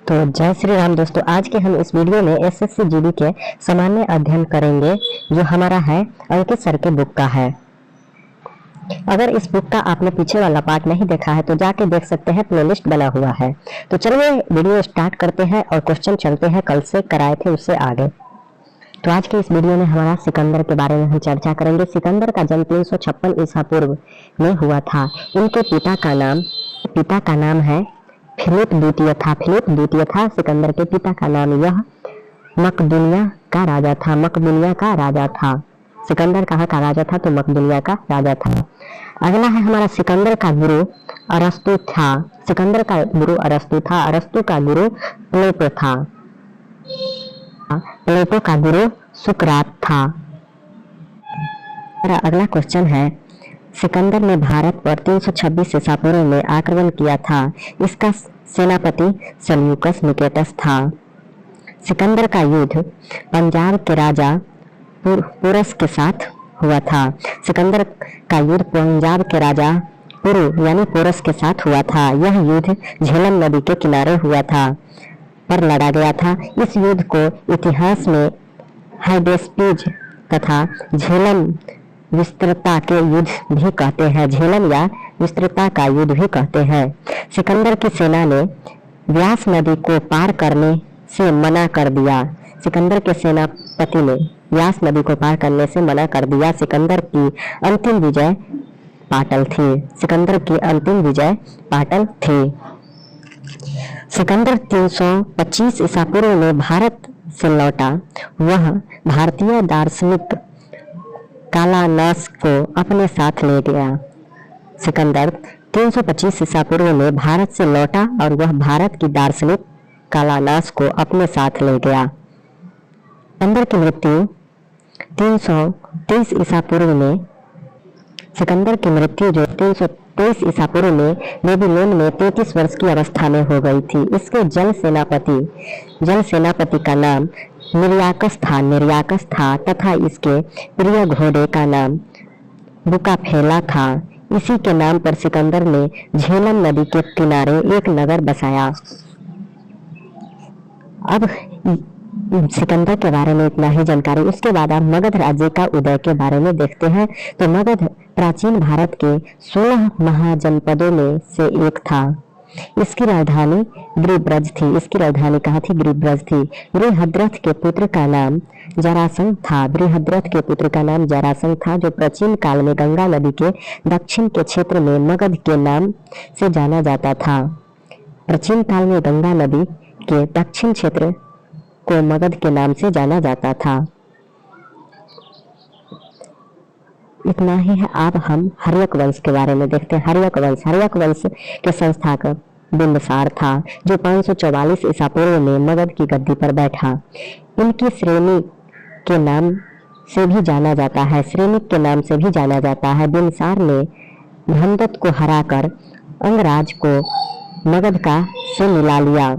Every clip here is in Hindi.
तो जय श्री राम दोस्तों, आज के हम इस वीडियो में एसएससी जीडी के सामान्य अध्ययन करेंगे जो हमारा है अंकित सर के बुक का है। अगर इस बुक का आपने पीछे वाला पार्ट नहीं देखा है तो जाके देख सकते हैं, प्लेलिस्ट बना हुआ है। तो चलिए वीडियो स्टार्ट करते हैं और क्वेश्चन चलते हैं कल से कराए थे उससे आगे। तो आज के इस वीडियो में हमारा सिकंदर के बारे में हम चर्चा करेंगे। सिकंदर का जन्म 356 ईसा पूर्व में हुआ था। इनके पिता का नाम है फिलिप द्वितीय था। सिकंदर के पिता का नाम यह मकदूनिया का राजा था। सिकंदर कहाँ का राजा था? तो मकदूनिया का राजा था। अगला है हमारा सिकंदर का गुरु अरस्तु था। अरस्तु का गुरु प्लेटो था। प्लेटो का गुरु सुकरात था। अगला क्वेश्चन है, सिकंदर ने भारत पर 326 ईसा पूर्व में आक्रमण किया था। इसका सेनापति सेल्यूकस निकेटस था। सिकंदर का युद्ध पंजाब के राजा पोरस के साथ हुआ था। सिकंदर का युद्ध पंजाब के राजा पोरस के साथ हुआ था। यह युद्ध झेलम नदी के किनारे हुआ था पर लड़ा गया था। इस युद्ध को इतिहास में हाइडेस्पिज तथा झेलम विस्तृता के युद्ध भी कहते हैं। झेलम या विस्तृता का युद्ध भी कहते हैं। सिकंदर की सेना ने व्यास नदी को पार करने से मना कर दिया। सिकंदर के सेनापति ने व्यास नदी को पार करने से मना कर दिया। सिकंदर की अंतिम विजय पाटल थी। सिकंदर 325 ईसा पूर्व में भारत से लौटा। वह भारतीय दार्शनिक कालानास को अपने साथ ले गया। सिकंदर 325 ईसा पूर्व में भारत से लौटा और वह भारत की दार्शनिक कालानास को अपने साथ ले गया। सिकंदर की मृत्यु 323 ईसा पूर्व में सिकंदर की मृत्यु जो 323 ईसा पूर्व में बेबीलोन में 33 वर्ष की अवस्था में हो गई थी। इसके जल सेनापति का नाम निर्याकस था तथा इसके प्रिय घोड़े का नाम बुकाफेला था। इसी के नाम पर सिकंदर ने झेलम नदी के किनारे एक नगर बसाया। अब सिकंदर के बारे में इतना ही जानकारी। उसके बाद आप मगध राज्य का उदय के बारे में देखते हैं। तो मगध प्राचीन भारत के 16 महाजनपदों में से एक था। इसकी राजधानी गिरिब्रज थी। बृहद्रथ के पुत्र का नाम जरासंध था जो प्राचीन काल में गंगा नदी के दक्षिण के क्षेत्र में मगध के नाम से जाना जाता था। प्राचीन काल में गंगा नदी के दक्षिण क्षेत्र को मगध के नाम से जाना जाता था। इतना ही है। अब हम हर्यक वंश के बारे में देखते हैं। हर्यक वंश के संस्थापक बिंदुसार था जो 544 ईसा पूर्व में मगध की गद्दी पर बैठा। इनकी श्रेणिक के नाम से भी जाना जाता है। बिंदुसार ने धनदत्त को हराकर अंगराज को मगध का से मिला लिया।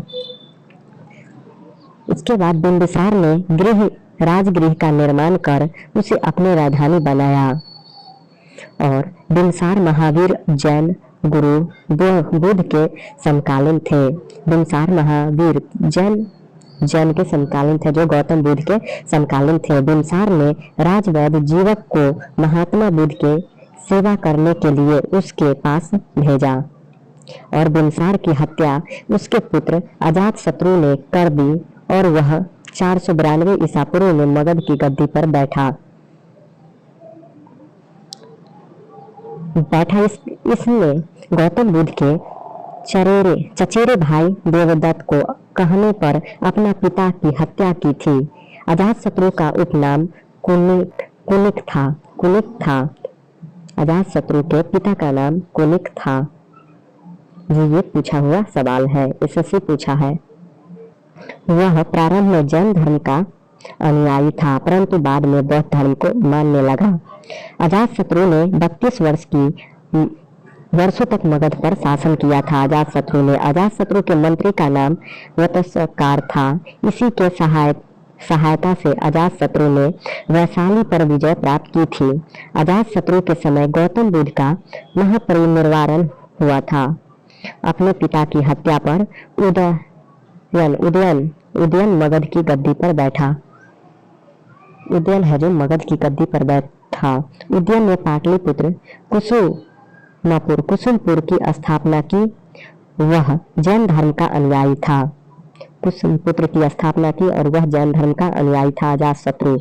इसके बाद बिंदुसार ने राजगृह का निर्माण कर उसे अपनी राजधानी बनाया और बिंदुसार महावीर जैन गुरु बुद्ध के समकालीन थे। बिंदुसार महावीर जैन के समकालीन थे जो गौतम बुद्ध के समकालीन थे। बिंदुसार ने राजवैद्य जीवक को महात्मा बुद्ध के सेवा करने के लिए उसके पास भेजा और बिंदुसार की हत्या उसके पुत्र अजातशत्रु ने कर दी और वह 492 ईसा पूर्व में मगध की गद्दी पर बैठा। इसने गौतम बुद्ध के चचेरे भाई देवदत्त को कहने पर अपना पिता की हत्या की थी। अजातशत्रु का उपनाम कुनिक था। अजातशत्रु के पिता का नाम कुनिक था। ये पूछा हुआ सवाल है, इससे पूछा है। वह प्रारंभ में जैन धर्म का अनुयायी था परंतु बाद में बौद्ध धर्म को मानने लगा। अजातशत्रु ने 32 वर्षों तक मगध पर शासन किया था। अजातशत्रु के मंत्री का नाम वत्सकार था। इसी के सहायता से अजातशत्रु ने वैशाली पर विजय प्राप्त की थी। अजातशत्रु के समय गौतम बुद्ध का महापरिनिर्वाण हुआ था। अपने पिता की हत्या पर उदयन उदयन मगध की गद्दी पर बैठा। उदयन है जो मगध की गद्दी पर बैठा। उदयन ने पाटलिपुत्र कुसुमपुर की स्थापना की। वह जैन धर्म का अनुयायी था। कुसुमपुत्र की स्थापना की और वह जैन धर्म का अनुयायी था। अजातशत्रु।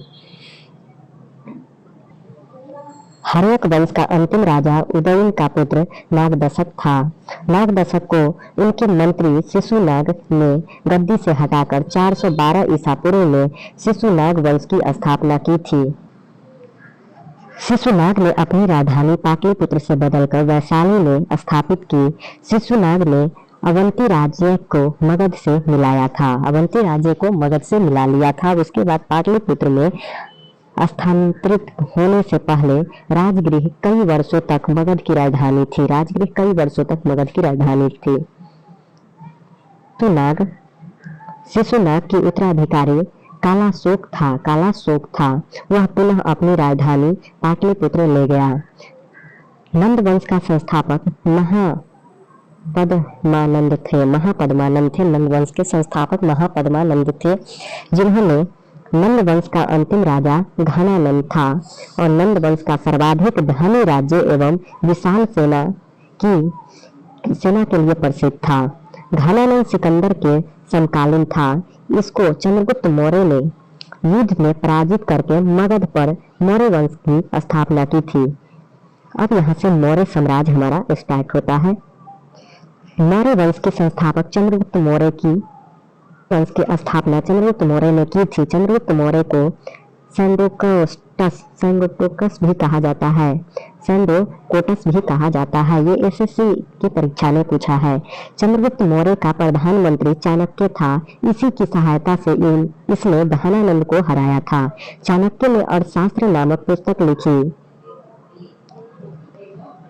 हर्यक वंश का अंतिम राजा उदयन का पुत्र नागदशक था। नागदशक को उनके मंत्री शिशुनाग ने गद्दी से हटाकर 412 ईसा पूर्व में शिशुनाग वंश की स्थापना की थी। शिशुनाग ने अपनी राजधानी पाटलिपुत्र से बदलकर वैशाली में स्थापित की। शिशुनाग ने अवंती राज्य को मगध से मिलाया था। अवंती राज्य को मगध से मिला लिया था। उसके बाद पाटलिपुत्र में स्थानांतरित होने से पहले राजगृह कई वर्षों तक मगध की राजधानी थी। राजगृह कई वर्षों तक मगध की राजधानी थी। शिशुनाग की उत्तराधिकारी कालाशोक था। वह पुनः अपनी राजधानी पाटलिपुत्र ले गया। नंद वंश का संस्थापक महापद्मानंद थे। नंद वंश के संस्थापक महापद्मानंद थे, जिन्होंने नंद वंश का अंतिम राजा घनानंद था और नंद वंश का सर्वाधिक धनी राज्य एवं विशाल सेना के लिए प्रसिद्ध था। घनानंद सिकंदर के समकालीन था। इसको चंद्रगुप्त मौर्य ने युद्ध में पराजित करके मगध पर मौर्य वंश की स्थापना की थी। अब यहाँ से मौर्य साम्राज्य हमारा स्टार्ट होता है। मौर्य वंश के संस्थापक चंद्रगुप्त मौर्य की वंश की स्थापना चंद्रगुप्त मौर्य ने की थी। चंद्रगुप्त मौर्य को सैंडोकोटस भी कहा जाता है। सैंडोकोटस भी कहा जाता है। ये एसएससी की परीक्षा में पूछा है। चंद्रगुप्त मौर्य का प्रधानमंत्री चाणक्य था। इसी की सहायता से इसने घनानंद को हराया था। चाणक्य ने अर्थशास्त्र नामक पुस्तक लिखी।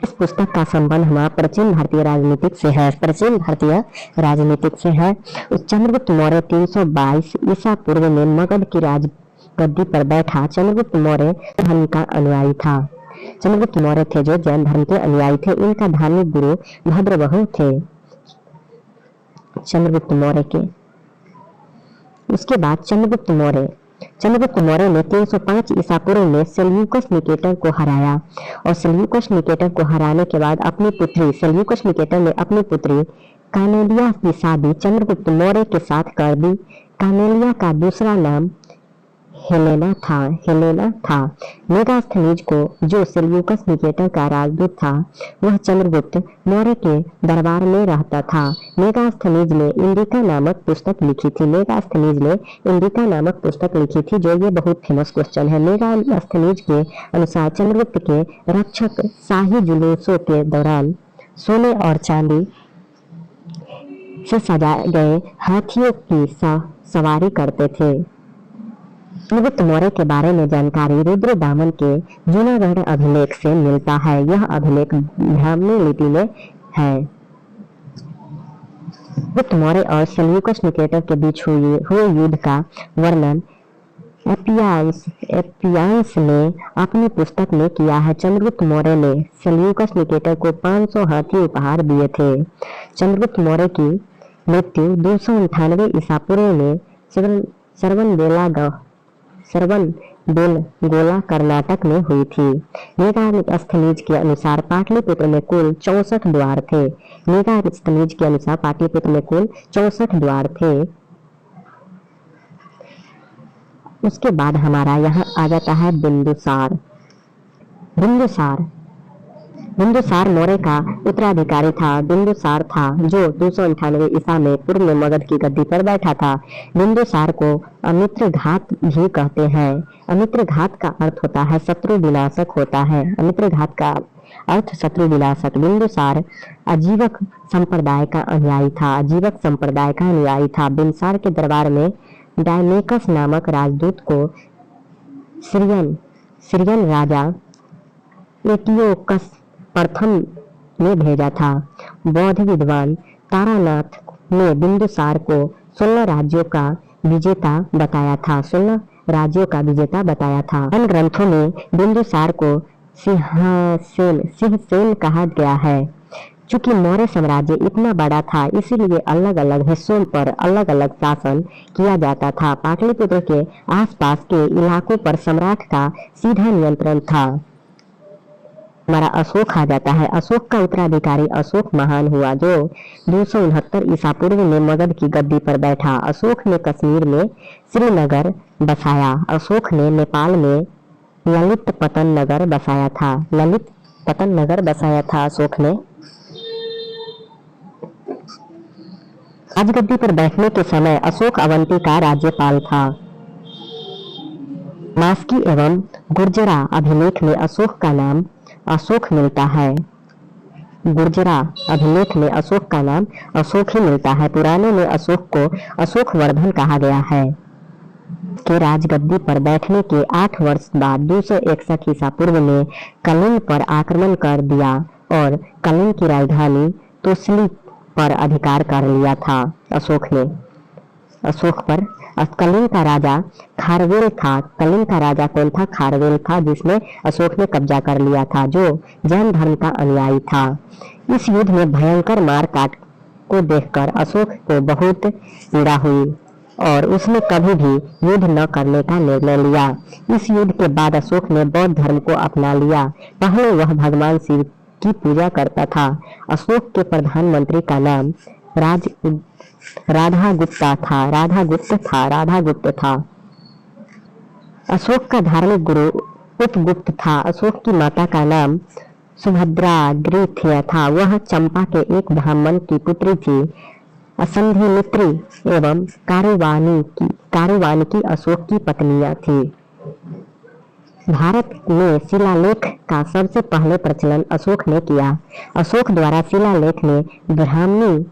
इस पुस्तक का संबंध हमारा प्राचीन भारतीय राजनीतिक से है। चंद्रगुप्त मौर्य 322 ईसा पूर्व में मगध की राजगद्दी पर बैठा। चंद्रगुप्त मौर्य धर्म का अनुयायी था। चंद्रगुप्त मौर्य थे जो जैन धर्म के अनुयायी थे। इनका धार्मिक गुरु भद्रवहु थे चंद्रगुप्त मौर्य के। उसके बाद चंद्रगुप्त मौर्य ने 305 ईसा पूर्व में सेल्यूकस निकेटर को हराया और सेल्यूकस निकेटर को हराने के बाद सेल्यूकस निकेटर ने अपनी पुत्री कानेलिया की शादी चंद्रगुप्त मौर्य के साथ कर दी। कानेलिया का दूसरा नाम हेलेना था। मेगास्थनीज को, जो सेल्यूकस निकेटर का राजदूत था, वह चंद्रगुप्त मौर्य के दरबार में रहता था। मेगास्थनीज ने इंडिका नामक पुस्तक लिखी थी जो ये बहुत फेमस क्वेश्चन है। मेगास्थनीज के अनुसार चंद्रगुप्त के रक्षक शाही जुलूसों के दौरान सोने और चांदी से सजाए गए हाथियों की सवारी करते थे। चंद्रगुप्त मौर्य के बारे में जानकारी रुद्रदामन के जूनागढ़ अभिलेख से मिलता है। यह अभिलेख ब्राह्मी लिपि में है। चंद्रगुप्त मौर्य और सेल्यूकस निकेटर के बीच हुए युद्ध का वर्णन एपियान्स ने अपनी पुस्तक में किया है। चंद्रगुप्त मौर्य ने सेल्यूकस निकेटर को 500 हाथी उपहार दिए थे। चंद्रगुप्त मौर्य की मृत्यु 298 ईसा पूर्व में सरवनबेलगोला कर्नाटक में हुई थी। मेगास्थनीज के अनुसार पाटलिपुत्र में कुल 64 द्वार थे। उसके बाद हमारा यहाँ आ जाता है बिंदुसार मौर्य का उत्तराधिकारी था। बिंदुसार था जो 298 ईसा में पूर्व में मगध की गद्दी पर बैठा था। बिंदुसार को अमित्रघात भी कहते हैं। अमित्रघात का अर्थ होता है शत्रु विनाशक होता है। अमित्रघात का अर्थ शत्रु विनाशक। बिंदुसार आजीवक संप्रदाय का अनुयायी था। बिंदुसार के दरबार में डायमेकस नामक राजदूत को सीरियन राजा एटियोकस प्रथम ने भेजा था। बौद्ध विद्वान तारानाथ ने बिंदुसार को 16 राज्यों का विजेता बताया था। इन ग्रंथों में बिंदुसार को सिंहसेन कहा गया है। चूंकि मौर्य साम्राज्य इतना बड़ा था, इसीलिए अलग अलग हिस्सों पर अलग अलग शासन किया जाता था। पाटलिपुत्र के आसपास के इलाकों पर सम्राट का सीधा नियंत्रण था। हमारा अशोक आ जाता है। अशोक का उत्तराधिकारी अशोक महान हुआ, जो 269 ईसा पूर्व में मगध की गद्दी पर बैठा। अशोक ने कश्मीर में श्रीनगर बसाया। अशोक ने नेपाल में ललित पतन नगर बसाया था। ललित पतन नगर बसाया था अशोक ने। राजगद्दी पर बैठने के समय अशोक अवंती का राज्यपाल था। मास्की एवं गुर्जरा अभिलेख में अशोक का नाम अशोक मिलता है। गुर्जरा अभिलेख में अशोक का नाम अशोक ही मिलता है। पुराने में अशोक को अशोक वर्धन कहा गया है। के राजगद्दी पर बैठने के 8 वर्ष बाद 261 ईसा पूर्व में कलिंग पर आक्रमण कर दिया और कलिंग की राजधानी तोसली पर अधिकार कर लिया था अशोक ने। अशोक पर कलिंग का राजा खारवेल था। कलिंग का राजा कौन था? खारवेल था, जिसने अशोक ने कब्जा कर लिया था, जो जैन धर्म का अनुयायी था। इस युद्ध में भयंकर मार काट को देखकर अशोक को बहुत पीड़ा हुई और उसने कभी भी युद्ध न करने का निर्णय लिया। इस युद्ध के बाद अशोक ने बौद्ध धर्म को अपना लिया। पहले वह भगवान शिव की पूजा करता था। अशोक के प्रधानमंत्री का नाम राधागुप्त था। अशोक का धार्मिक गुरु उपगुप्त था। अशोक की माता का नाम सुभद्राग्रिथ्य था। वह चंपा के एक ब्राह्मण की पुत्री थी। असंधिमित्री एवं कारुवानिकी अशोक की पत्नियां थी। भारत में शिलालेख का सबसे पहले प्रचलन अशोक ने किया। अशोक द्वारा शिलालेख में ब्राह्मी,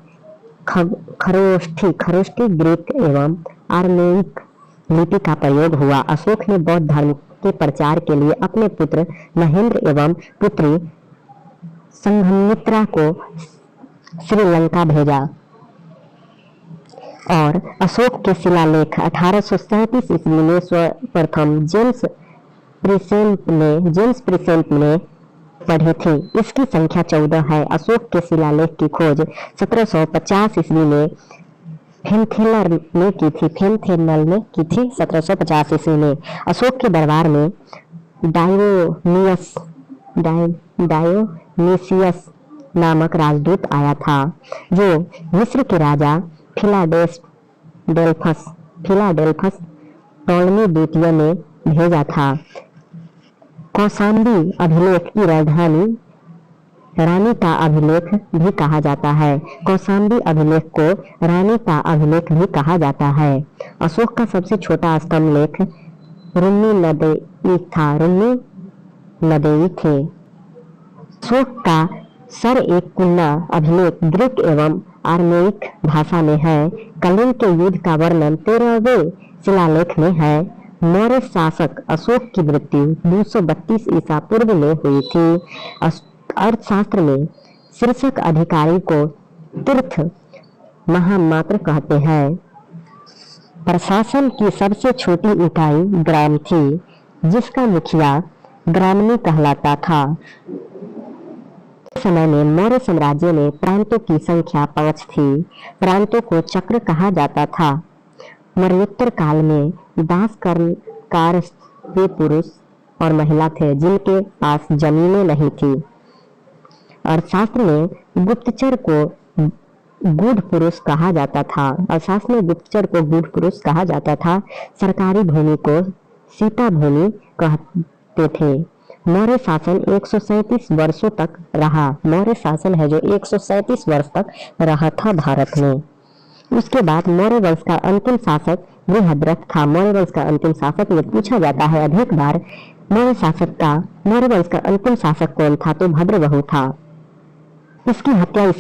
खरोष्ठी, ग्रीक एवं आर्मेनिक लिपि का प्रयोग हुआ। अशोक ने बौद्ध धर्म के प्रचार के लिए अपने पुत्र महेंद्र एवं पुत्री संघमित्रा को श्रीलंका भेजा और अशोक के शिलालेख 1837 ईस्वी में सर्वप्रथम जेम्स प्रिसेंट ने पढ़ी थी। इसकी संख्या 14 है। अशोक के शिलालेख की खोज 1750 ईस्वी में फेनथेनल ने की थी 1750 ईस्वी में। अशोक के दरबार में डायोनीसियस नामक राजदूत आया था, जो मिस्र के राजा फिलाडेल्फस टोलमी द्वितीय ने भेजा था। कौशाम्बी अभिलेख की राजधानी रानी का अभिलेख भी कहा जाता है। कौशाम्बी अभिलेख को रानी का अभिलेख भी कहा जाता है। अशोक का सबसे छोटा स्तंभ लेख रुन्नी नदेई थे। अशोक का सर एक कुन्ना अभिलेख ग्रीक एवं आर्मेनिक भाषा में है। कलिंग के युद्ध का वर्णन 13वें शिलालेख में है। मौर्य शासक अशोक की मृत्यु 232 ईसा पूर्व में हुई थी। अर्थशास्त्र में शीर्षक अधिकारी को तीर्थ महामात्र कहते हैं। प्रशासन की सबसे छोटी इकाई ग्राम थी, जिसका मुखिया ग्रामनी कहलाता था। समय में मौर्य साम्राज्य में प्रांतों की संख्या 5 थी। प्रांतों को चक्र कहा जाता था। मौर्योत्तर काल में दासकार वे पुरुष और महिला थे, जिनके पास जमीनें नहीं थी। अर्थशास्त्र में गुप्तचर को गूढ़ पुरुष कहा जाता था। अर्थशास्त्र में गुप्तचर को गूढ़ पुरुष कहा जाता था। सरकारी भूमि को सीता भूमि कहते थे। मौर्य शासन 137 वर्षों तक रहा। मौर्य शासन है जो 137 वर्ष तक रहा था भारत में। उसके बाद मौर्य वंश का अंतिम शासक बृहद्रथ था। मौर्य वंश का अंतिम शासक में पूछा जाता है अधिक बार मौर्य वंश का अंतिम शासक कौन था, तो भद्रबहु था। इसकी हत्या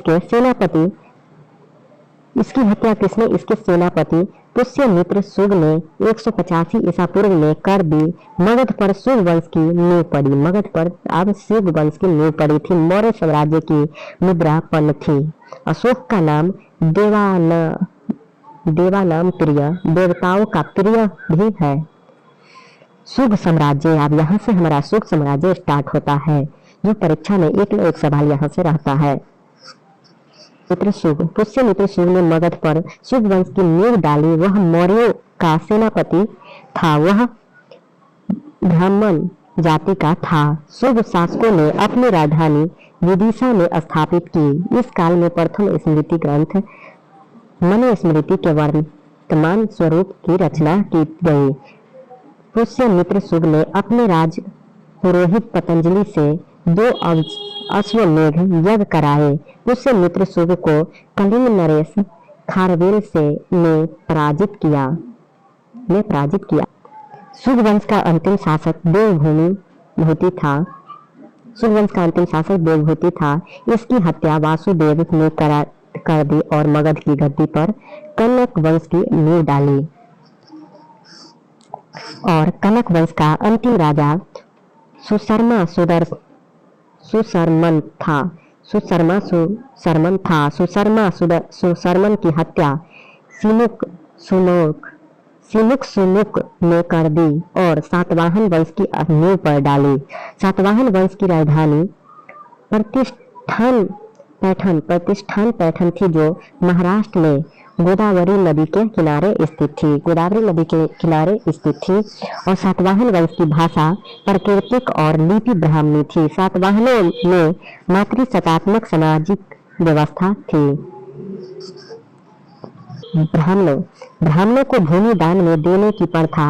किसने? इसके सेनापति पुष्यमित्र शुग ने 185 ईसा पूर्व में कर दी। मगध पर शुग वंश की नींव पड़ी। मगध पर अब शुग वंश की नींव पड़ी थी। मौर्य साम्राज्य की मुद्रा पन्न थी। अशोक का नाम देवानाम प्रिय, देवताओं का प्रिय भी है। शुग साम्राज्य, अब यहाँ से हमारा शुग साम्राज्य स्टार्ट होता है। ये परीक्षा में एक न एक सवाल यहाँ से रहता है। पुष्यमित्र शुग ने मगध पर शुग वंश की नींव डाली। वह मौर्यों का सेनापति था। वह ब्राह्मण जाति का था। शुग शासकों ने अपनी राजधानी विदिशा में स्थापित की। इस काल में प्रथम स्मृति ग्रंथ मनुस्मृति के वर्तमान स्वरूप की रचना की गई। पुष्यमित्र शुग ने अपने राज पुरोहित पतंजलि से 2 अश्वमेध यज्ञ कराए। पुष्यमित्र शुग को कलिंग नरेश खारवेल ने पराजित किया। शुग वंश का अंतिम शासक देवभूति था। इसकी हत्या वासुदेव ने कर दी और मगध की गद्दी पर कनक वंश की नींव डाली। और कनक वंश का अंतिम राजा सुशर्मन की हत्या सिमुक ने कर दी और सातवाहन वंश की नींव पर डाली। सातवाहन वंश की राजधानी प्रतिष्ठान पैठन थी, जो महाराष्ट्र में गोदावरी नदी के किनारे स्थित थी। और सातवाहन वंश की भाषा प्राकृतिक और लिपि ब्राह्मणी थी। सातवाहनों में मातृसत्तात्मक सामाजिक व्यवस्था थी। ब्राह्मणों को भूमि दान में देने की प्रथा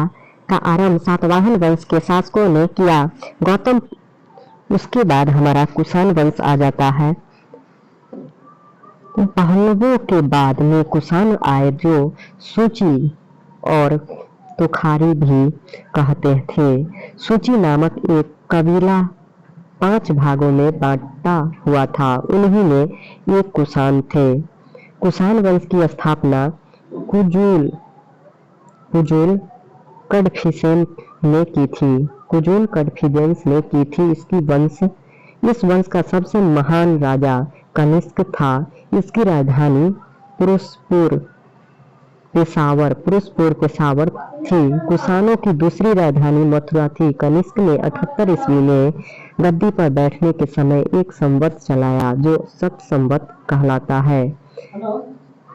का आरंभ सातवाहन वंश के शासकों ने किया। गौतम, उसके बाद हमारा कुषाण वंश आ जाता है। पहलवों के बाद में कुषाण आए, जो सूची और तुखारी भी कहते थे। सूची नामक एक कबीला 5 भागों में बांटा हुआ था। उन्हीं में एक कुषाण थे। कुषाण वंश की स्थापना कुजुल कडफिसेन ने की थी। इस वंश का सबसे महान राजा कनिष्क था। इसकी राजधानी पेशावर थी। कुषाणों की दूसरी राजधानी मथुरा थी। कनिष्क ने 78 ईस्वी में गद्दी पर बैठने के समय एक संवत चलाया, जो शक संवत कहलाता है।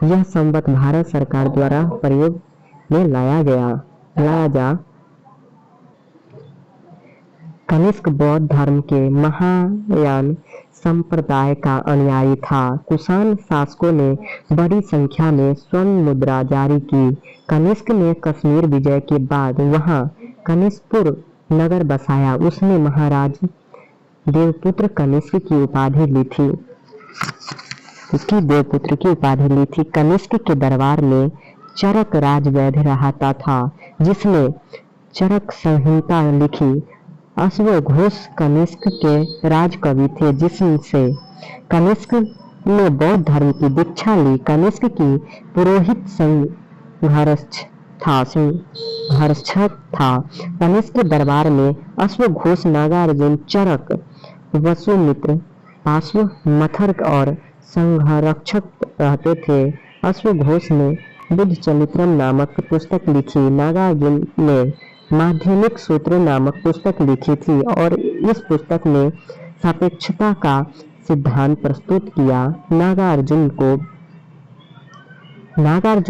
यह संवत भारत सरकार द्वारा प्रयोग में लाया जा। कनिष्क बौद्ध धर्म के महायान संप्रदाय का अनुयायी था। कुषाण शासकों ने बड़ी संख्या में स्वर्ण मुद्रा जारी की। कनिष्क ने कश्मीर विजय के बाद वहां कनिष्कपुर नगर बसाया। उसने महाराज देवपुत्र कनिष्क की उपाधि ली थी। कनिष्क के दरबार में चरक राजवैद्य रहता था, जिसने चरक संहिता लिखी। अश्वघोष कनिष्क के राजकवि थे, जिनसे कनिष्क ने बौद्ध धर्म की दीक्षा ली। कनिष्क की पुरोहित संघर्ष था। कनिष्क के दरबार में अश्वघोष, नागार्जुन, चरक, वसुमित्र, पार्श्वमथर और संघरक्षक रहते थे। अश्वघोष ने बुद्धचरित्रम नामक पुस्तक लिखी। नागार्जुन ने माध्यमिक सूत्र नामक पुस्तक लिखी थी और इस पुस्तक में सापेक्षता का सिद्धांत प्रस्तुत किया। नागार्जुन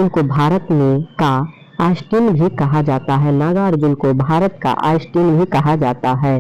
को भारत में का आइंस्टीन भी कहा जाता है।